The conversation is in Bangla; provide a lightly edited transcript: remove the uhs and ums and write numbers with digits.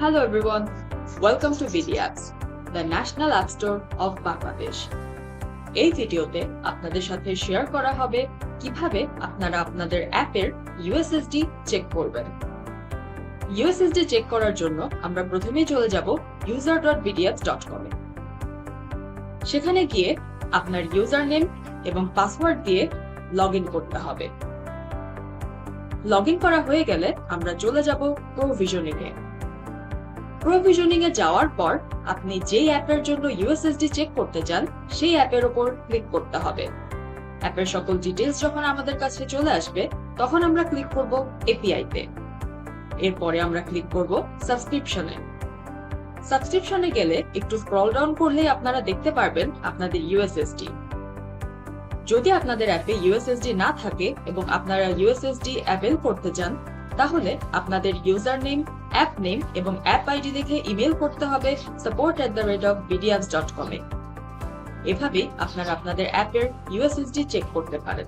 Hello everyone, welcome to bdapps, the National App Store of Bangladesh. এই ভিডিওতে আপনাদের সাথে শেয়ার করা হবে কিভাবে আপনারা আপনাদের অ্যাপের USSD চেক করবেন। USSD চেক করার জন্য আমরা প্রথমেই চলে যাব user.bdapps.com এ। সেখানে গিয়ে আপনার ইউজার নেম এবং পাসওয়ার্ড দিয়ে লগইন করতে হবে। লগইন করা হয়ে গেলে আমরা চলে যাব প্রভিশনিং এ। প্রভিশনিং এ যাওয়ার পর আপনি যেই অ্যাপের জন্য USSD চেক করতে চান সেই অ্যাপের উপর ক্লিক করতে হবে। অ্যাপের সকল ডিটেইলস যখন আমাদের কাছে চলে আসবে তখন আমরা ক্লিক করব API তে। এরপরে আমরা ক্লিক করব সাবস্ক্রিপশনে। সাবস্ক্রিপশনে গেলে একটু স্ক্রল ডাউন করলেই আপনারা দেখতে পারবেন আপনাদের USSD। যদি আপনাদের অ্যাপে USSD না থাকে এবং আপনারা USSD অ্যাভেল করতে চান তাহলে আপনাদের ইউজার নেম, অ্যাপ নেম এবং অ্যাপ আইডি লিখে ইমেল করতে হবে support@bdapps.com এ। এভাবে আপনারা আপনাদের অ্যাপের USSD চেক করতে পারেন।